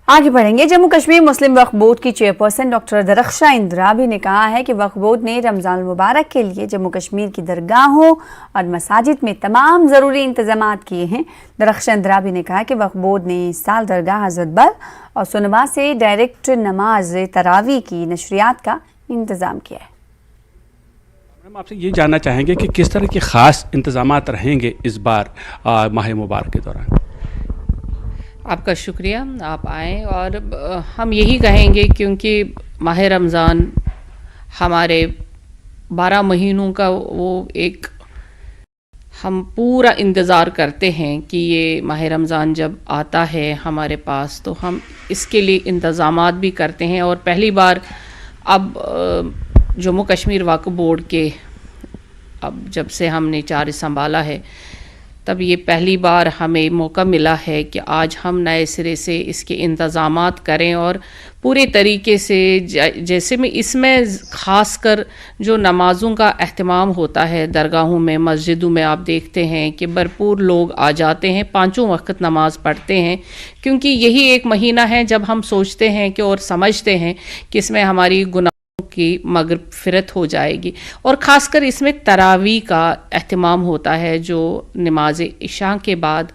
आगे बढ़ेंगे। जम्मू कश्मीर मुस्लिम वक्फ बोर्ड की चेयरपर्सन डॉक्टर दरख्शां इंद्राबी ने कहा है कि वक्फ बोर्ड ने रमज़ान मुबारक के लिए जम्मू कश्मीर की दरगाहों और मसाजिद में तमाम ज़रूरी इंतजाम किए हैं। दरख्शां इंद्राबी ने कहा कि वक्फ बोर्ड ने इस साल दरगाह हज़रत बल और सुनवा से डायरेक्ट नमाज तरावी की नशरियात का इंतज़ाम किया है। हम आपसे ये जानना चाहेंगे कि किस तरह के ख़ास इंतजाम रहेंगे इस बार माह मुबारक के दौरान। आपका शुक्रिया, आप आएँ और हम यही कहेंगे क्योंकि माह रमज़ान हमारे 12 महीनों का वो एक हम पूरा इंतज़ार करते हैं कि ये माह रमज़ान जब आता है हमारे पास तो हम इसके लिए इंतज़ामात भी करते हैं। और पहली बार अब जम्मू कश्मीर वक्फ बोर्ड के अब जब से हमने चार्ज संभाला है तब ये पहली बार हमें मौका मिला है कि आज हम नए सिरे से इसके इंतज़ामात करें और पूरे तरीके से जैसे में इसमें ख़ास कर जो नमाज़ों का अहतमाम होता है दरगाहों में मस्जिदों में आप देखते हैं कि भरपूर लोग आ जाते हैं, पांचों वक्त नमाज़ पढ़ते हैं क्योंकि यही एक महीना है जब हम सोचते हैं कि और समझते हैं कि इसमें हमारी गुनाह की मग़फ़िरत हो जाएगी। और ख़ासकर इसमें तरावी का एहतमाम होता है जो नमाज इशा के बाद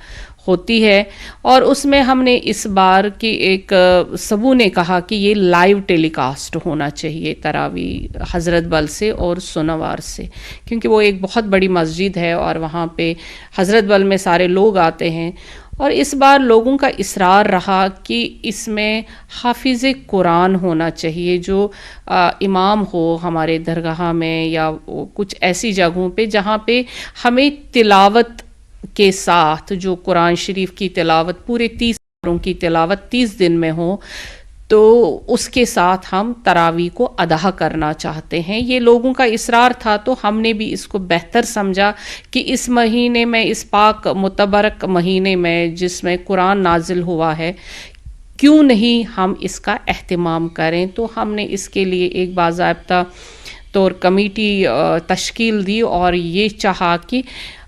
होती है और उसमें हमने इस बार की एक सबू ने कहा कि ये लाइव टेलीकास्ट होना चाहिए तरावी हज़रत बल से और सोनावार से क्योंकि वो एक बहुत बड़ी मस्जिद है और वहाँ पे हज़रत बल में सारे लोग आते हैं। और इस बार लोगों का इसरार रहा कि इसमें हाफिज़ कुरान होना चाहिए जो इमाम हो हमारे दरगाह में या कुछ ऐसी जगहों पे जहाँ पे हमें तिलावत के साथ जो कुरान शरीफ की तिलावत पूरे 30 पारों की तिलावत 30 दिन में हो तो उसके साथ हम तरावी को अदा करना चाहते हैं। ये लोगों का इसरार था तो हमने भी इसको बेहतर समझा कि इस महीने में इस पाक मुतबरक महीने में जिसमें कुरान नाजिल हुआ है क्यों नहीं हम इसका एहतमाम करें। तो हमने इसके लिए एक बाज़ाब्ता तौर कमेटी तश्कील दी और ये चाहा कि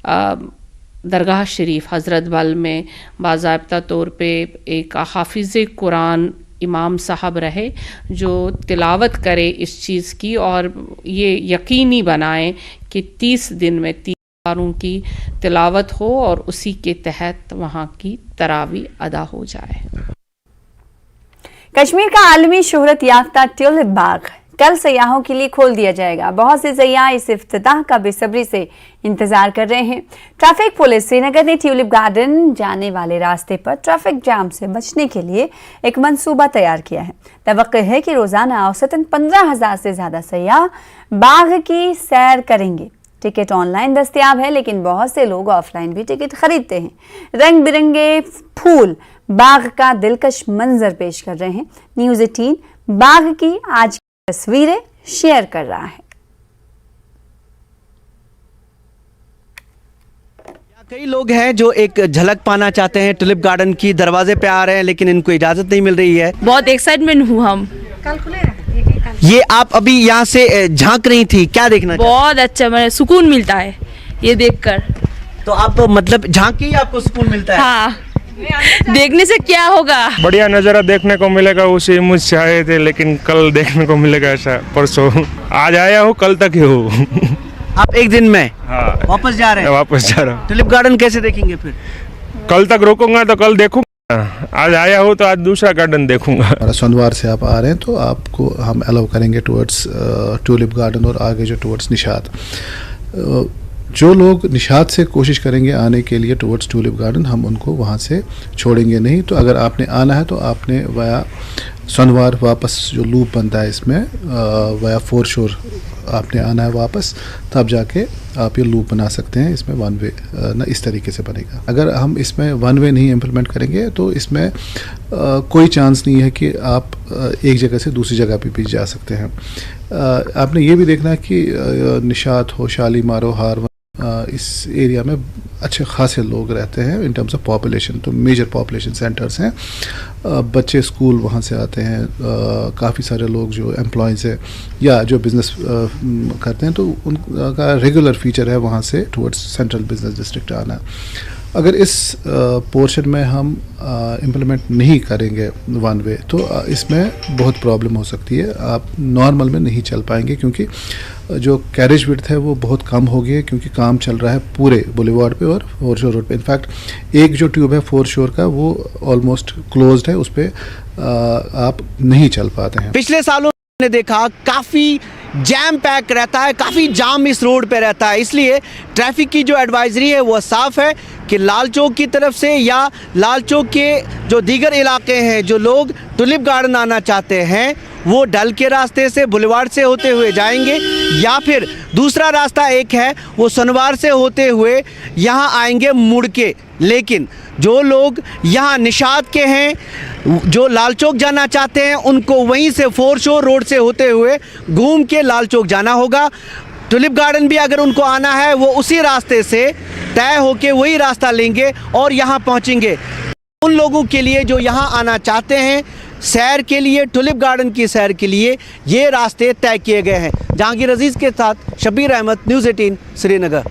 दरगाह शरीफ हज़रत बल में बाज़ाब्ता तौर पे एक हाफिज़ कुरान इमाम साहब रहे जो तिलावत करे इस चीज़ की और ये यकीनी बनाएं कि 30 दिन में 30 पारों की तिलावत हो और उसी के तहत वहाँ की तरावी अदा हो जाए। कश्मीर का आलमी शोहरत याफ्ता ट्यूलिप बाग कल सयाहों के लिए खोल दिया जाएगा। बहुत से सयाह इस इफ्तिताह का बेसब्री से इंतजार कर रहे हैं। ट्रैफिक पुलिस श्रीनगर ने ट्यूलिप गार्डन जाने वाले रास्ते पर ट्रैफिक जाम से बचने के लिए एक मंसूबा तैयार किया है। तवक्को है कि रोजाना औसतन 15,000 से ज्यादा सयाह बाग की सैर करेंगे। टिकट ऑनलाइन दस्तयाब है लेकिन बहुत से लोग ऑफलाइन भी टिकट खरीदते हैं। रंग बिरंगे फूल बाग का दिलकश मंजर पेश कर रहे हैं। न्यूज़ 18 बाग की आज तस्वीरें शेयर कर रहा है। कई लोग हैं जो एक झलक पाना चाहते हैं ट्यूलिप गार्डन की, दरवाजे पे आ रहे हैं लेकिन इनको इजाजत नहीं मिल रही है। बहुत एक्साइटमेंट हूँ हम। कल खुलेगा ये आप अभी यहाँ से झांक रही थी, क्या देखना? बहुत अच्छा, मैंने सुकून मिलता है ये देखकर। तो आप मतलब झांक के ही आपको सुकून मिलता है? हाँ, देखने से क्या होगा, बढ़िया नज़ारा देखने को मिलेगा। उसे मुझसे आए थे लेकिन कल देखने को मिलेगा ऐसा। परसों आज आया हूँ, कल तक ही हूँ। आप एक दिन में? हाँ, वापस जा रहे हैं? वापस जा रहा हूँ। ट्यूलिप गार्डन कैसे देखेंगे फिर? कल तक रुकूंगा तो कल देखूंगा। आज आया हूँ तो आज दूसरा गार्डन देखूंगा। सोनवार से आप आ रहे हैं तो आपको हम अलाउ करेंगे टुवर्ड्स ट्यूलिप गार्डन और आगे जो टुवर्ड्स निशात। जो लोग निशात से कोशिश करेंगे आने के लिए टुवर्ड्स ट्यूलिप गार्डन, हम उनको वहाँ से छोड़ेंगे नहीं। तो अगर आपने आना है तो आपने वाया सोनवार वापस जो लूप बनता है इसमें वाया फोर शोर आपने आना है वापस, तब जाके आप ये लूप बना सकते हैं। इसमें वन वे ना इस तरीके से बनेगा। अगर हम इसमें वन वे नहीं इम्प्लीमेंट करेंगे तो इसमें कोई चांस नहीं है कि आप एक जगह से दूसरी जगह पे भी जा सकते हैं। आपने ये भी देखना है कि निशात हो, शालीमार हो, हार इस एरिया में अच्छे खासे लोग रहते हैं इन टर्म्स ऑफ पॉपुलेशन। तो मेजर पॉपुलेशन सेंटर्स हैं, बच्चे स्कूल वहाँ से आते हैं, काफ़ी सारे लोग जो एम्प्लॉयज़ हैं या जो बिज़नेस करते हैं तो उनका रेगुलर फीचर है वहाँ से टुवर्ड्स सेंट्रल बिजनेस डिस्ट्रिक्ट आना। अगर इस पोर्शन में हम इम्प्लीमेंट नहीं करेंगे वन वे तो इसमें बहुत प्रॉब्लम हो सकती है। आप नॉर्मल में नहीं चल पाएंगे क्योंकि जो कैरेज विड्थ है वो बहुत कम हो गई है क्योंकि काम चल रहा है पूरे बुलेवार्ड पे और फोर शोर रोड पे। इनफैक्ट एक जो ट्यूब है फोर शोर का वो ऑलमोस्ट क्लोज्ड है, उस पर आप नहीं चल पाते हैं। पिछले सालों ने देखा काफ़ी जैम पैक रहता है, काफ़ी जाम इस रोड पे रहता है, इसलिए ट्रैफिक की जो एडवाइजरी है वो साफ है कि लाल चौक की तरफ से या लाल चौक के जो दीगर इलाके हैं, जो लोग टुलिप गार्डन आना चाहते हैं वो डल के रास्ते से बुलेवार्ड से होते हुए जाएंगे या फिर दूसरा रास्ता एक है वो सनवार से होते हुए यहाँ आएंगे मुड़ के। लेकिन जो लोग यहाँ निशात के हैं, जो लाल चौक जाना चाहते हैं, उनको वहीं से फोर शोर रोड से होते हुए घूम के लाल चौक जाना होगा। टुलिप गार्डन भी अगर उनको आना है वो उसी रास्ते से तय होके वही रास्ता लेंगे और यहाँ पहुँचेंगे। उन लोगों के लिए जो यहाँ आना चाहते हैं सैर के लिए, टुलिप गार्डन की सैर के लिए ये रास्ते तय किए गए हैं। जहांगीर अजीज़ के साथ शब्बीर अहमद, न्यूज़ 18 श्रीनगर।